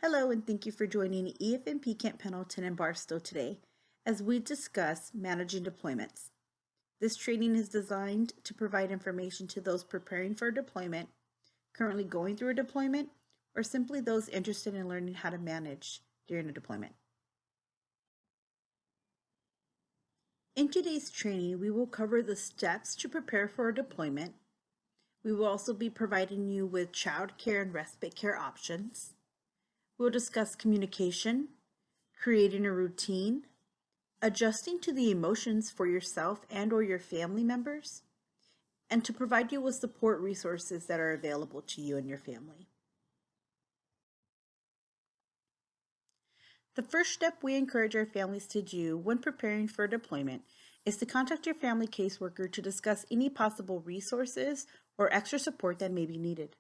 Hello, and thank you for joining EFMP Camp Pendleton and Barstow today as we discuss managing deployments. This training is designed to provide information to those preparing for a deployment, currently going through a deployment, or simply those interested in learning how to manage during a deployment. In today's training, we will cover the steps to prepare for a deployment. We will also be providing you with child care and respite care options. We'll discuss communication, creating a routine, adjusting to the emotions for yourself and or your family members, and to provide you with support resources that are available to you and your family. The first step we encourage our families to do when preparing for a deployment is to contact your family caseworker to discuss any possible resources or extra support that may be needed.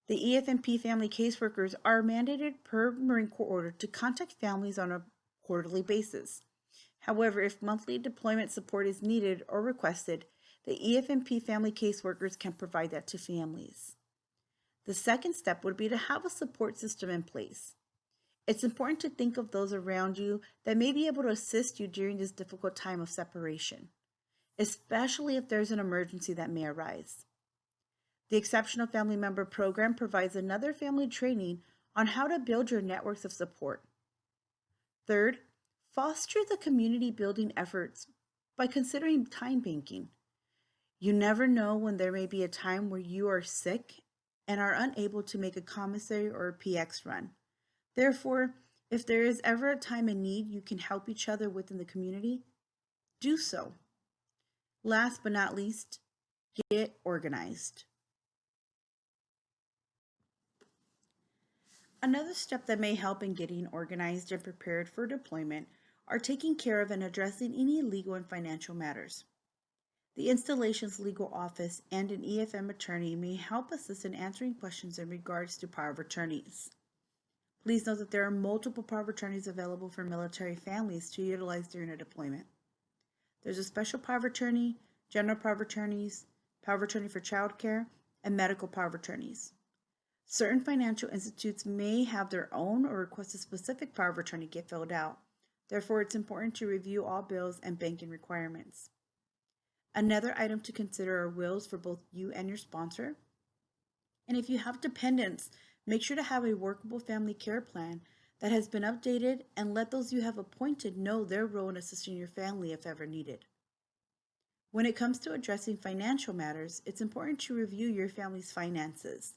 The EFMP family caseworkers are mandated per Marine Corps order to contact families on a quarterly basis. However, if monthly deployment support is needed or requested, the EFMP family caseworkers can provide that to families. The second step would be to have a support system in place. It's important to think of those around you that may be able to assist you during this difficult time of separation, especially if there's an emergency that may arise. The Exceptional Family Member Program provides another family training on how to build your networks of support. Third, foster the community building efforts by considering time banking. You never know when there may be a time where you are sick and are unable to make a commissary or a PX run. Therefore, if there is ever a time in need you can help each other within the community, do so. Last but not least, get organized. Another step that may help in getting organized and prepared for deployment are taking care of and addressing any legal and financial matters. The installation's legal office and an EFM attorney may help assist in answering questions in regards to power of attorneys. Please note that there are multiple power of attorneys available for military families to utilize during a deployment. There's a special power of attorney, general power of attorneys, power of attorney for child care, and medical power of attorneys. Certain financial institutes may have their own or request a specific power of attorney get filled out. Therefore, it's important to review all bills and banking requirements. Another item to consider are wills for both you and your sponsor. And if you have dependents, make sure to have a workable family care plan that has been updated and let those you have appointed know their role in assisting your family if ever needed. When it comes to addressing financial matters, it's important to review your family's finances.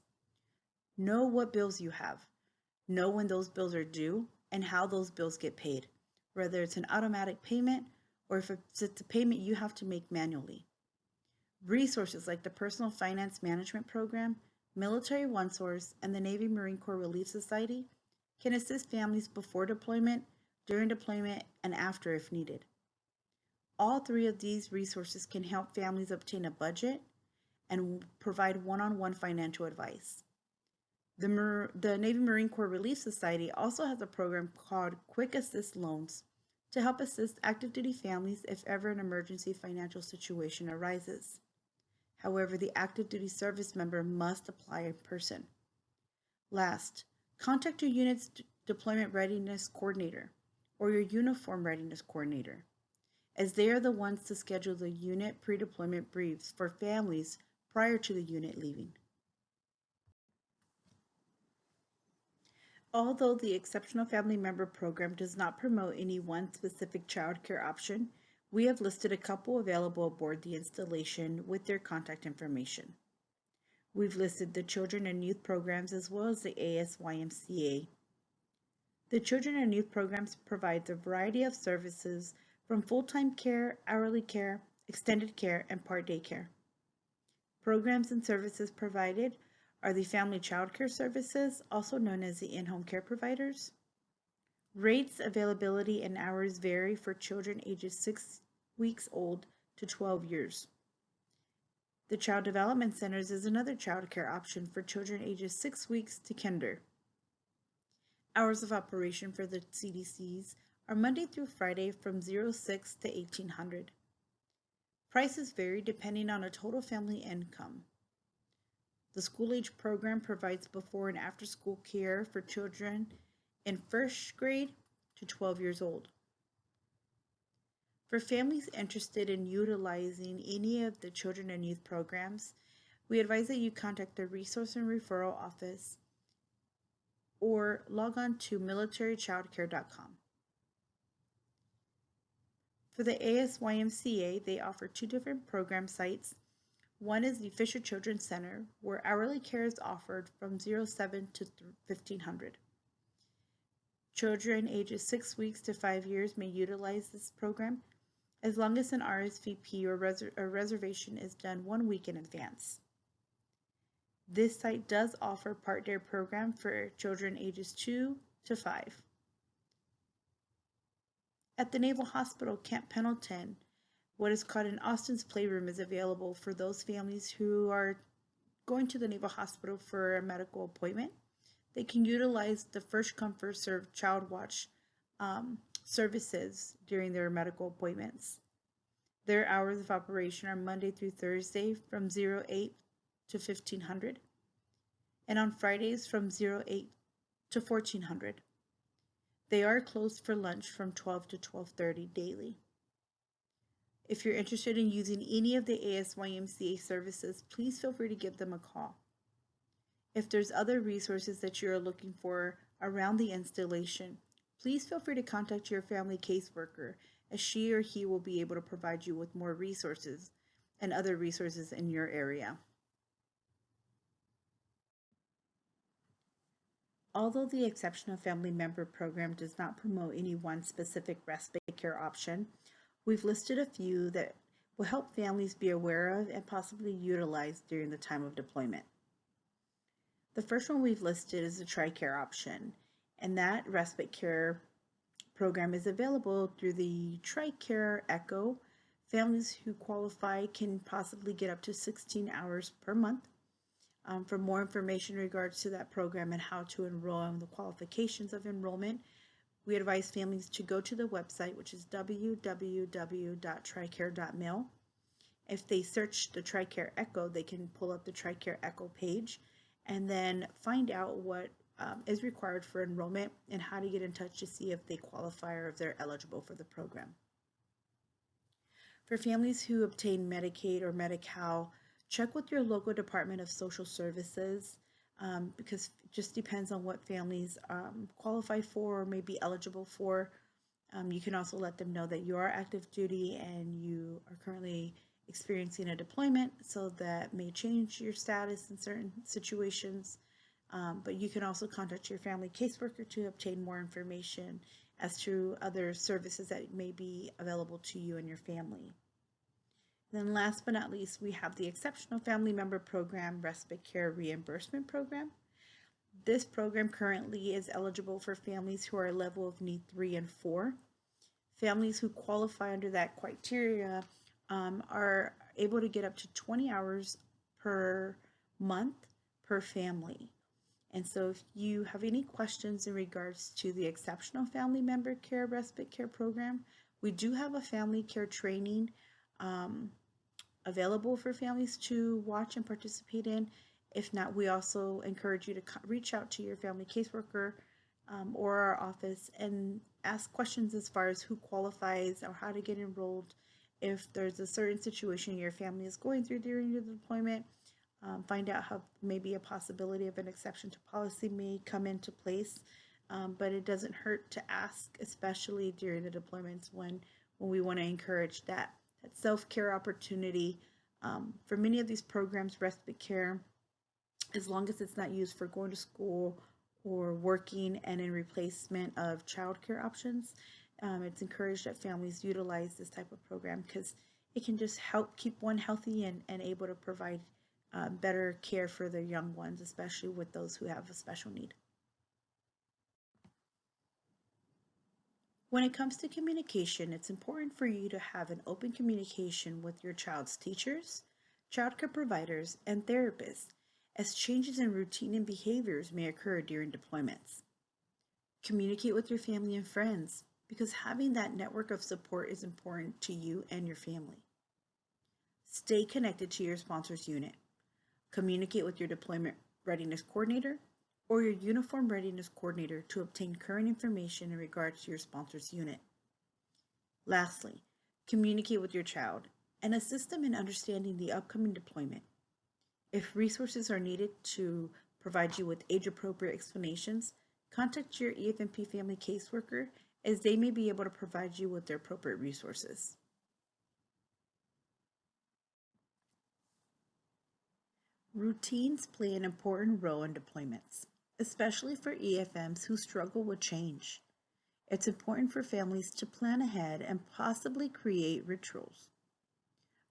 Know what bills you have, know when those bills are due, and how those bills get paid, whether it's an automatic payment or if it's a payment you have to make manually. Resources like the Personal Finance Management Program, Military OneSource, and the Navy Marine Corps Relief Society can assist families before deployment, during deployment, and after if needed. All three of these resources can help families obtain a budget and provide one-on-one financial advice. The Navy Marine Corps Relief Society also has a program called Quick Assist Loans to help assist active duty families if ever an emergency financial situation arises. However, the active duty service member must apply in person. Last, contact your unit's deployment readiness coordinator or your uniform readiness coordinator, as they are the ones to schedule the unit pre-deployment briefs for families prior to the unit leaving. Although the Exceptional Family Member Program does not promote any one specific child care option, we have listed a couple available aboard the installation with their contact information. We've listed the Children and Youth Programs as well as the ASYMCA. The Children and Youth Programs provides a variety of services from full-time care, hourly care, extended care, and part day care. Programs and services provided are the Family Child Care Services, also known as the in-home care providers. Rates, availability, and hours vary for children ages 6 weeks old to 12 years. The Child Development Centers is another child care option for children ages 6 weeks to kinder. Hours of operation for the CDCs are Monday through Friday from 06 to 1800. Prices vary depending on a total family income. The school age program provides before and after school care for children in first grade to 12 years old. For families interested in utilizing any of the children and youth programs, we advise that you contact the Resource and Referral Office or log on to militarychildcare.com. For the ASYMCA, they offer two different program sites. One is the Fisher Children's Center, where hourly care is offered from 07 to 1500. Children ages 6 weeks to 5 years may utilize this program as long as an RSVP or reservation is done 1 week in advance. This site does offer part-day program for children ages 2 to 5. At the Naval Hospital, Camp Pendleton, what is called an Austin's Playroom is available for those families who are going to the Naval Hospital for a medical appointment. They can utilize the first come, first served child watch services during their medical appointments. Their hours of operation are Monday through Thursday from 08 to 1500, and on Fridays from 08 to 1400. They are closed for lunch from 12 to 12:30 daily. If you're interested in using any of the ASYMCA services, please feel free to give them a call. If there's other resources that you're looking for around the installation, please feel free to contact your family caseworker, as she or he will be able to provide you with more resources and other resources in your area. Although the Exceptional Family Member Program does not promote any one specific respite care option, we've listed a few that will help families be aware of and possibly utilize during the time of deployment. The first one we've listed is the TRICARE option, and that respite care program is available through the TRICARE Echo. Families who qualify can possibly get up to 16 hours per month. For more information in regards to that program and how to enroll and the qualifications of enrollment, we advise families to go to the website, which is www.tricare.mil. If they search the TRICARE Echo, they can pull up the TRICARE Echo page and then find out what is required for enrollment and how to get in touch to see if they qualify or if they're eligible for the program. For families who obtain Medicaid or Medi-Cal, check with your local Department of Social Services because it just depends on what families qualify for or may be eligible for. You can also let them know that you are active duty and you are currently experiencing a deployment, so that may change your status in certain situations. But you can also contact your family caseworker to obtain more information as to other services that may be available to you and your family. Then last but not least, we have the Exceptional Family Member Program Respite Care Reimbursement Program. This program currently is eligible for families who are level of need 3 and 4. Families who qualify under that criteria are able to get up to 20 hours per month per family. And so if you have any questions in regards to the Exceptional Family Member Care Respite Care Program, we do have a family care training available for families to watch and participate in. If not, we also encourage you to reach out to your family caseworker or our office and ask questions as far as who qualifies or how to get enrolled. If there's a certain situation your family is going through during your deployment, find out how maybe a possibility of an exception to policy may come into place. But it doesn't hurt to ask, especially during the deployments when we want to encourage that self-care opportunity. For many of these programs, respite care, as long as it's not used for going to school or working and in replacement of childcare options, it's encouraged that families utilize this type of program because it can just help keep one healthy and able to provide better care for their young ones, especially with those who have a special need. When it comes to communication, it's important for you to have an open communication with your child's teachers, childcare providers, and therapists, as changes in routine and behaviors may occur during deployments. Communicate with your family and friends, because having that network of support is important to you and your family. Stay connected to your sponsor's unit. Communicate with your deployment readiness coordinator or your uniform readiness coordinator to obtain current information in regards to your sponsor's unit. Lastly, communicate with your child and assist them in understanding the upcoming deployment. If resources are needed to provide you with age-appropriate explanations, contact your EFMP family caseworker as they may be able to provide you with their appropriate resources. Routines play an important role in deployments, especially for EFMs who struggle with change. It's important for families to plan ahead and possibly create rituals.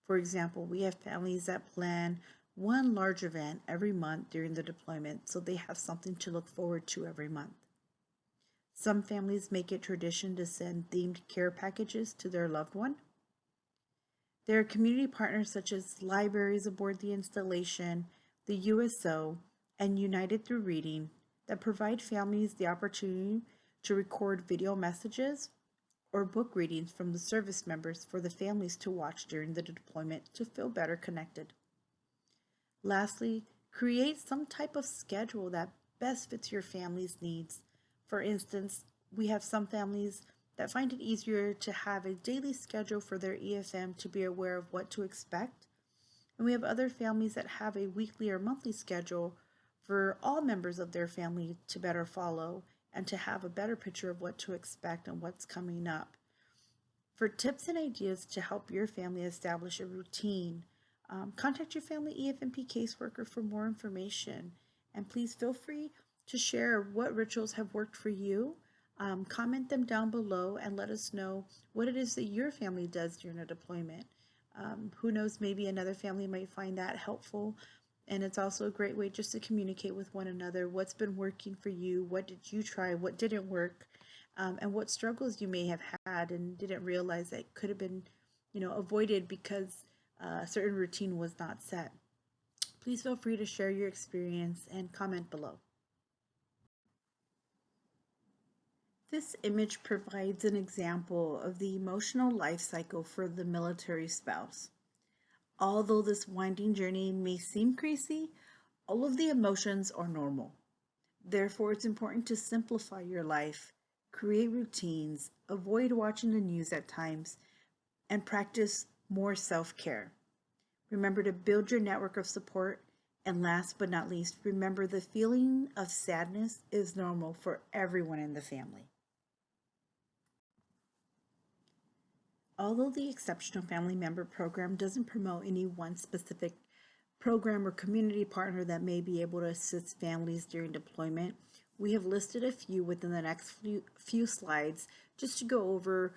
For example, we have families that plan one large event every month during the deployment so they have something to look forward to every month. Some families make it tradition to send themed care packages to their loved one. There are community partners such as libraries aboard the installation, the USO, and United Through Reading that provide families the opportunity to record video messages or book readings from the service members for the families to watch during the deployment to feel better connected. Lastly, create some type of schedule that best fits your family's needs. For instance, we have some families that find it easier to have a daily schedule for their EFM to be aware of what to expect. And we have other families that have a weekly or monthly schedule for all members of their family to better follow and to have a better picture of what to expect and what's coming up. For tips and ideas to help your family establish a routine, contact your family EFMP caseworker for more information. And please feel free to share what rituals have worked for you. Comment them down below and let us know what it is that your family does during a deployment. Who knows, maybe another family might find that helpful. And it's also a great way just to communicate with one another. What's been working for you? What did you try? What didn't work? And what struggles you may have had and didn't realize that could have been, avoided because a certain routine was not set. Please feel free to share your experience and comment below. This image provides an example of the emotional life cycle for the military spouse. Although this winding journey may seem crazy, all of the emotions are normal. Therefore, it's important to simplify your life, create routines, avoid watching the news at times, and practice more self-care. Remember to build your network of support, and last but not least, remember the feeling of sadness is normal for everyone in the family. Although the Exceptional Family Member Program doesn't promote any one specific program or community partner that may be able to assist families during deployment, we have listed a few within the next few slides just to go over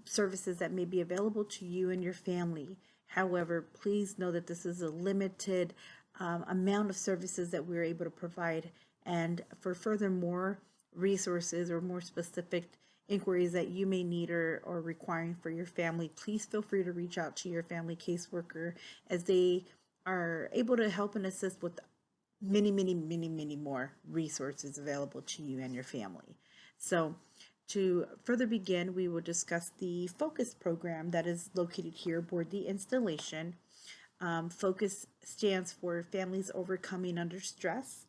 services that may be available to you and your family. However, please know that this is a limited amount of services that we're able to provide, and for furthermore resources or more specific inquiries that you may need or requiring for your family, please feel free to reach out to your family caseworker as they are able to help and assist with many more resources available to you and your family. So to further begin, we will discuss the FOCUS program that is located here aboard the installation. FOCUS stands for Families Overcoming Under Stress,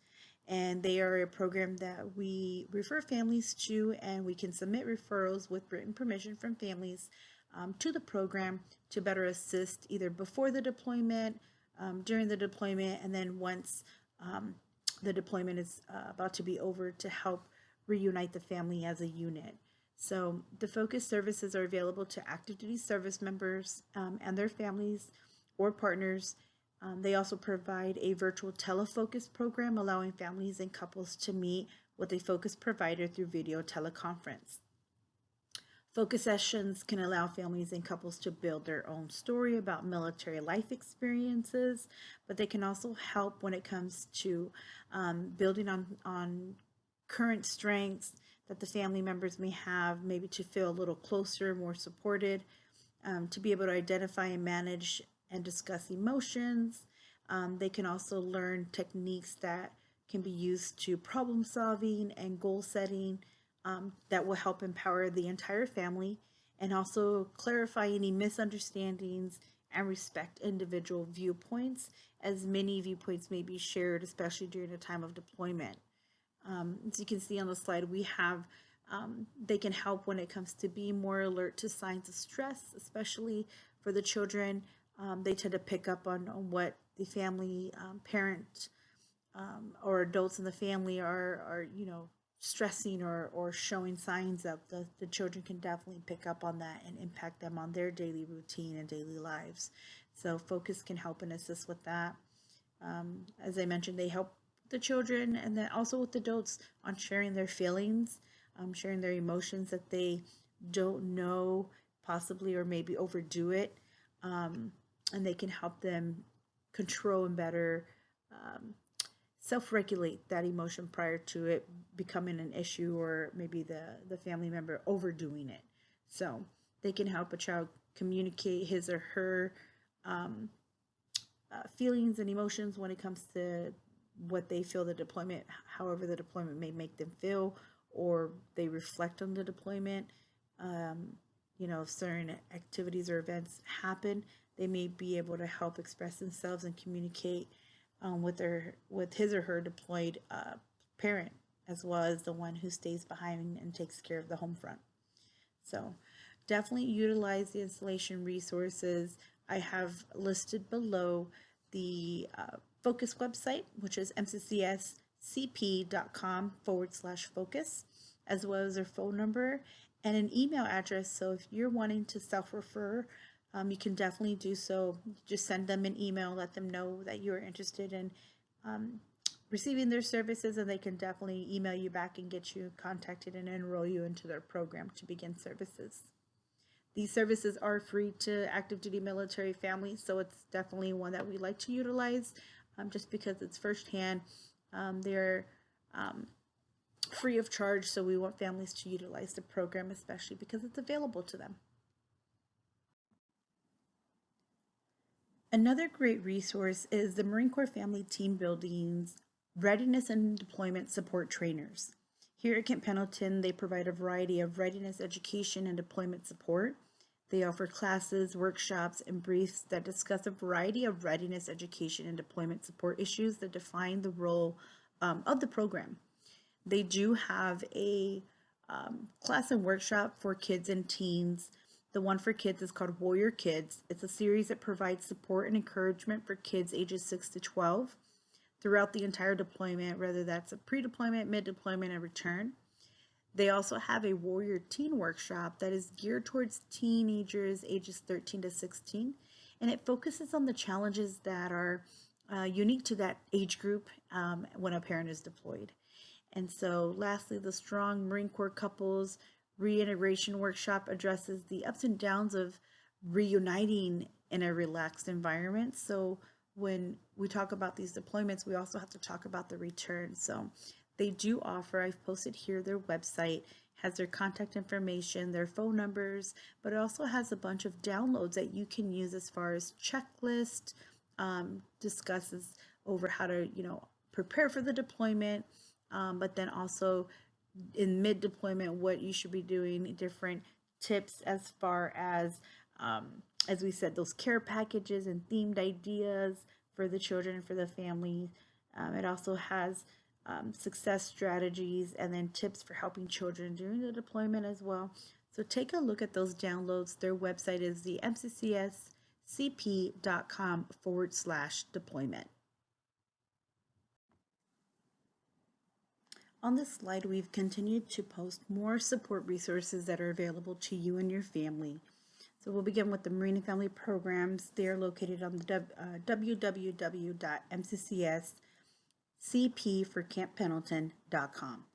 and they are a program that we refer families to, and we can submit referrals with written permission from families to the program to better assist either before the deployment, during the deployment, and then once the deployment is about to be over, to help reunite the family as a unit. So the FOCUS services are available to active duty service members and their families or partners. They also provide a virtual telefocus program allowing families and couples to meet with a FOCUS provider through video teleconference. FOCUS sessions can allow families and couples to build their own story about military life experiences, but they can also help when it comes to building on current strengths that the family members may have, maybe to feel a little closer, more supported, to be able to identify and manage and discuss emotions. They can also learn techniques that can be used to problem solving and goal setting that will help empower the entire family and also clarify any misunderstandings and respect individual viewpoints, as many viewpoints may be shared, especially during a time of deployment. As you can see on the slide, we have they can help when it comes to being more alert to signs of stress, especially for the children. They tend to pick up on what the family, parent, or adults in the family are stressing or showing signs that the children can definitely pick up on that and impact them on their daily routine and daily lives. So focus can help and assist with that. As I mentioned, they help the children and then also with adults on sharing their feelings, sharing their emotions that they don't know possibly or maybe overdo it. And they can help them control and better self-regulate that emotion prior to it becoming an issue or maybe the family member overdoing it. So they can help a child communicate his or her feelings and emotions when it comes to what they feel the deployment, however the deployment may make them feel, or they reflect on the deployment. If certain activities or events happen, they may be able to help express themselves and communicate with his or her deployed parent, as well as the one who stays behind and takes care of the home front. So definitely utilize the installation resources I have listed below. The Focus website, which is mccscp.com/focus, as well as their phone number and an email address. So if you're wanting to self-refer, you can definitely do so. Just send them an email, let them know that you're interested in receiving their services, and they can definitely email you back and get you contacted and enroll you into their program to begin services. These services are free to active duty military families, so it's definitely one that we like to utilize just because it's firsthand. They're free of charge, so we want families to utilize the program, especially because it's available to them. Another great resource is the Marine Corps Family Team Building's Readiness and Deployment Support Trainers. Here at Camp Pendleton, they provide a variety of readiness education and deployment support. They offer classes, workshops, and briefs that discuss a variety of readiness education and deployment support issues that define the role of the program. They do have a class and workshop for kids and teens. The one for kids is called Warrior Kids. It's a series that provides support and encouragement for kids ages 6 to 12 throughout the entire deployment, whether that's a pre-deployment, mid-deployment, and return. They also have a Warrior Teen Workshop that is geared towards teenagers ages 13 to 16, and it focuses on the challenges that are unique to that age group when a parent is deployed. And so lastly, the Strong Marine Corps Couples Reintegration Workshop addresses the ups and downs of reuniting in a relaxed environment. So when we talk about these deployments, we also have to talk about the return. So they do offer, I've posted here their website, has their contact information, their phone numbers, but it also has a bunch of downloads that you can use as far as checklist, discusses over how to, prepare for the deployment, but then also in mid-deployment, what you should be doing, different tips as far as we said, those care packages and themed ideas for the children and for the family. It also has success strategies and then tips for helping children during the deployment as well. So take a look at those downloads. Their website is the mccscp.com/deployment. On this slide, we've continued to post more support resources that are available to you and your family. So we'll begin with the Marine and Family Programs. They are located on the www.mccscp.com.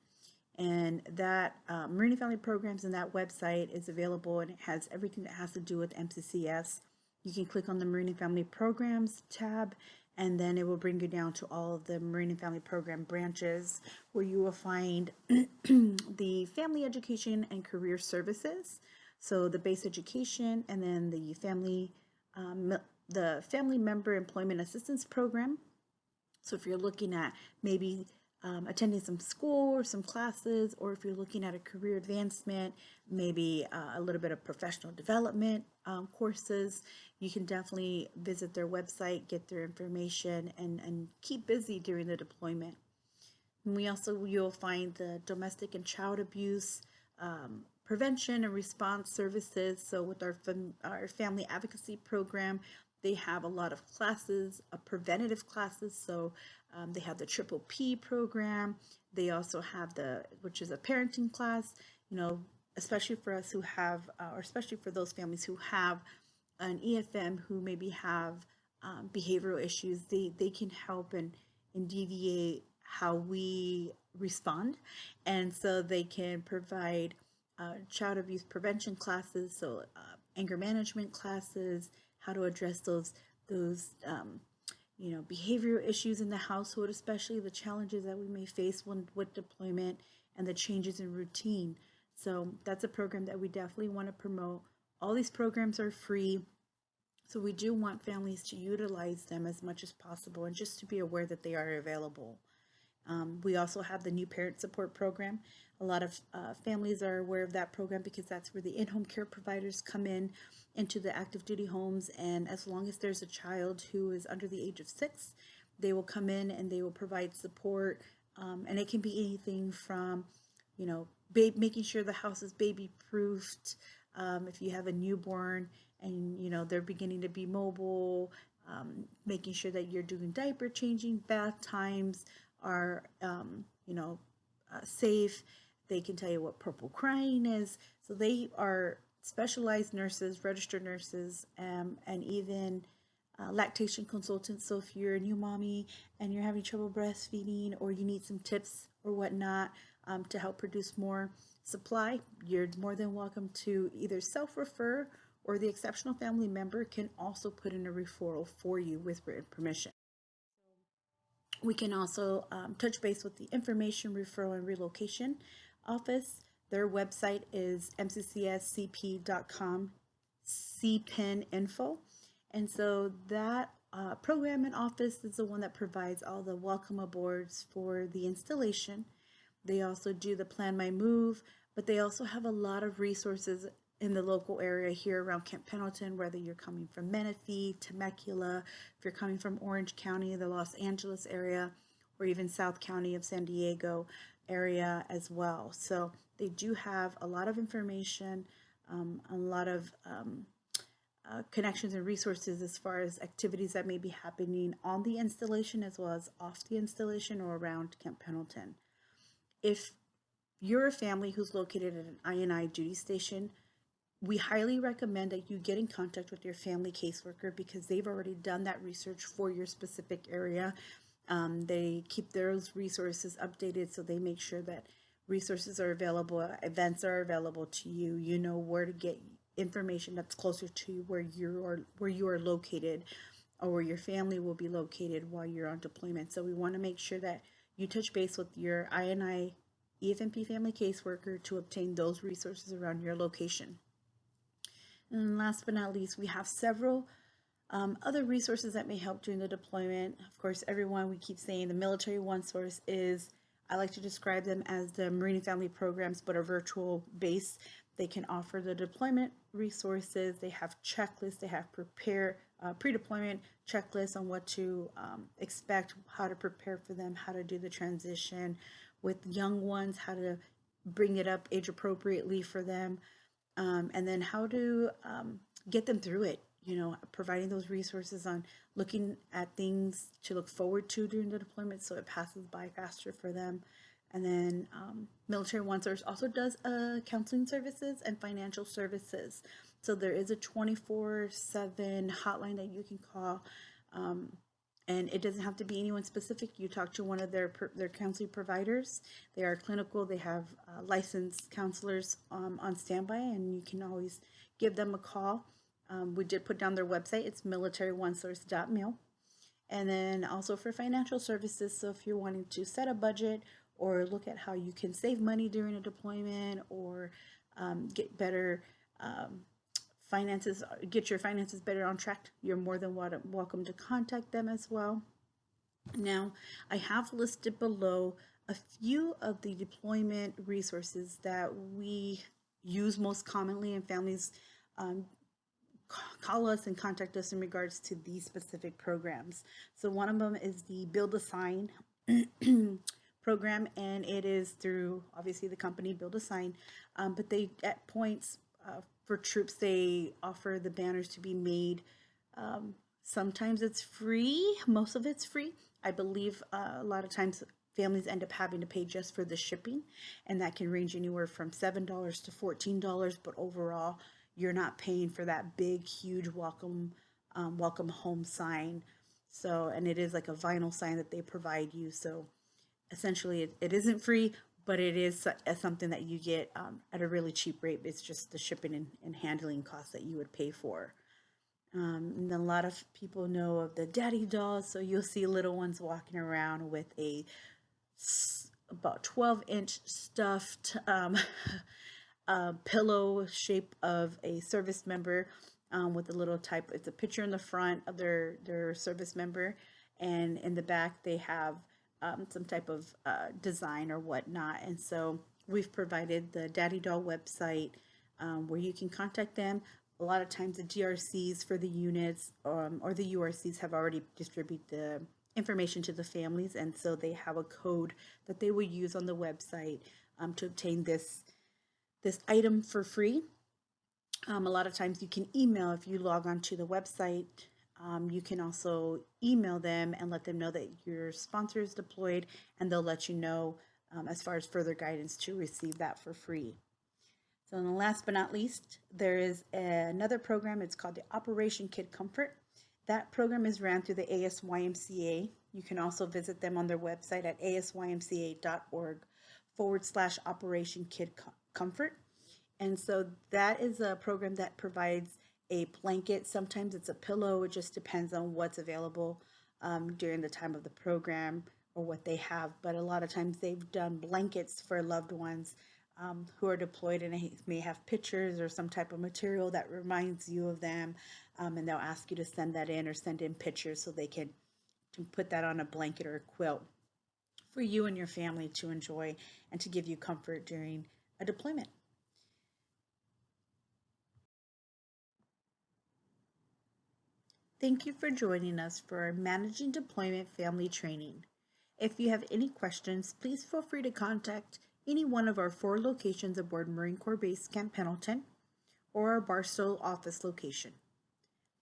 And that Marine and Family Programs and that website is available, and it has everything that has to do with MCCS. You can click on the Marine and Family Programs tab, and then it will bring you down to all of the Marine and Family Program branches, where you will find the Family Education and Career Services. So the base education, and then the family member employment assistance program. So if you're looking at maybe attending some school or some classes, or if you're looking at a career advancement, maybe a little bit of professional development courses, you can definitely visit their website, get their information, and keep busy during the deployment. And you'll find the domestic and child abuse prevention and response services. So with our family advocacy program, they have a lot of classes, preventative classes. So they have the Triple P program. They also have which is a parenting class, especially for us who have, or especially for those families who have an EFM who maybe have behavioral issues. They can help and deviate how we respond. And so they can provide child abuse prevention classes, so anger management classes, how to address those behavioral issues in the household, especially the challenges that we may face with deployment and the changes in routine. So that's a program that we definitely want to promote. All these programs are free, so we do want families to utilize them as much as possible and just to be aware that they are available. We also have the New Parent Support Program. A lot of families are aware of that program because that's where the in-home care providers come into the active duty homes, and as long as there's a child who is under the age of 6, they will come in and they will provide support, and it can be anything from, making sure the house is baby proofed, if you have a newborn and they're beginning to be mobile, making sure that you're doing diaper changing, bath times are safe. They can tell you what purple crying is. So they are specialized nurses, registered nurses, and even lactation consultants. So if you're a new mommy and you're having trouble breastfeeding, or you need some tips or whatnot to help produce more supply, you're more than welcome to either self-refer, or the exceptional family member can also put in a referral for you with written permission. We can also touch base with the Information Referral and Relocation Office. Their website is mccscp.com, CPIN info. And so that program and office is the one that provides all the welcome aboards for the installation. They also do the Plan My Move, but they also have a lot of resources in the local area here around Camp Pendleton, whether you're coming from Menifee, Temecula, if you're coming from Orange County, the Los Angeles area, or even South County of San Diego area as well. So they do have a lot of information, a lot of connections and resources as far as activities that may be happening on the installation as well as off the installation or around Camp Pendleton. If you're a family who's located at an I&I duty station, we highly recommend that you get in contact with your family caseworker because they've already done that research for your specific area. They keep those resources updated, so they make sure that resources are available, events are available to you. You know where to get information that's closer to where you are located, or where your family will be located while you're on deployment. So we want to make sure that you touch base with your I&I EFMP family caseworker to obtain those resources around your location. And last but not least, we have several other resources that may help during the deployment. Of course, everyone, we keep saying the Military One Source is, I like to describe them as the Marine and Family programs, but a virtual base. They can offer the deployment resources. They have checklists. They have pre-deployment checklists on what to expect, how to prepare for them, how to do the transition with young ones, how to bring it up age appropriately for them. And then how to get them through it, providing those resources on looking at things to look forward to during the deployment so it passes by faster for them. And then Military One Source also does counseling services and financial services. So there is a 24/7 hotline that you can call, and it doesn't have to be anyone specific. You talk to one of their counseling providers. They are clinical. They have licensed counselors on standby, and you can always give them a call. We did put down their website. It's militaryonesource.mil. And then also for financial services, so if you're wanting to set a budget or look at how you can save money during a deployment, or get better finances, get your finances better on track, you're more than welcome to contact them as well. Now, I have listed below A few of the deployment resources that we use most commonly in families um, call us and contact us in regards to these specific programs. So one of them is the Build a Sign program, and it is through obviously the company Build a Sign, but they at points for troops they offer the banners to be made. Um, Sometimes it's free, most of it's free. I believe a lot of times families end up having to pay just for the shipping, and that can range anywhere from $7 to $14. But overall, you're not paying for that big, huge welcome home sign. So, and it is like a vinyl sign that they provide you. So, essentially, it isn't free, but it is something that you get at a really cheap rate. It's just the shipping and handling costs that you would pay for. And then a lot of people know of the daddy dolls, so you'll see little ones walking around with a about 12-inch stuffed pillow shape of a service member with a little type. It's a picture in the front of their service member, and in the back they have some type of design or whatnot. And so we've provided the Daddy Doll website where you can contact them. A lot of times the DRCs for the units or the URCs have already distributed the information to the families, and so they have a code that they will use on the website to obtain this item for free. A lot of times you can email if you log on to the website. You can also email them and let them know that your sponsor is deployed, and they'll let you know as far as further guidance to receive that for free. So, and last but not least, there is another program. It's called the Operation Kid Comfort. That program is ran through the ASYMCA. You can also visit them on their website at asymca.org/Operation Kid Comfort. And so that is a program that provides a blanket. Sometimes it's a pillow. It just depends on what's available during the time of the program or what they have. But a lot of times they've done blankets for loved ones who are deployed, and it may have pictures or some type of material that reminds you of them. And they'll ask you to send that in or send in pictures so they can to put that on a blanket or a quilt for you and your family to enjoy and to give you comfort during a deployment. Thank you for joining us for our Managing Deployment Family Training. If you have any questions, please feel free to contact any one of our 4 locations aboard Marine Corps Base Camp Pendleton or our Barstow office location.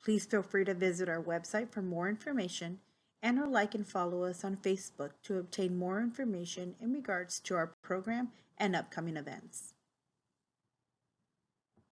Please feel free to visit our website for more information and or like and follow us on Facebook to obtain more information in regards to our program and upcoming events.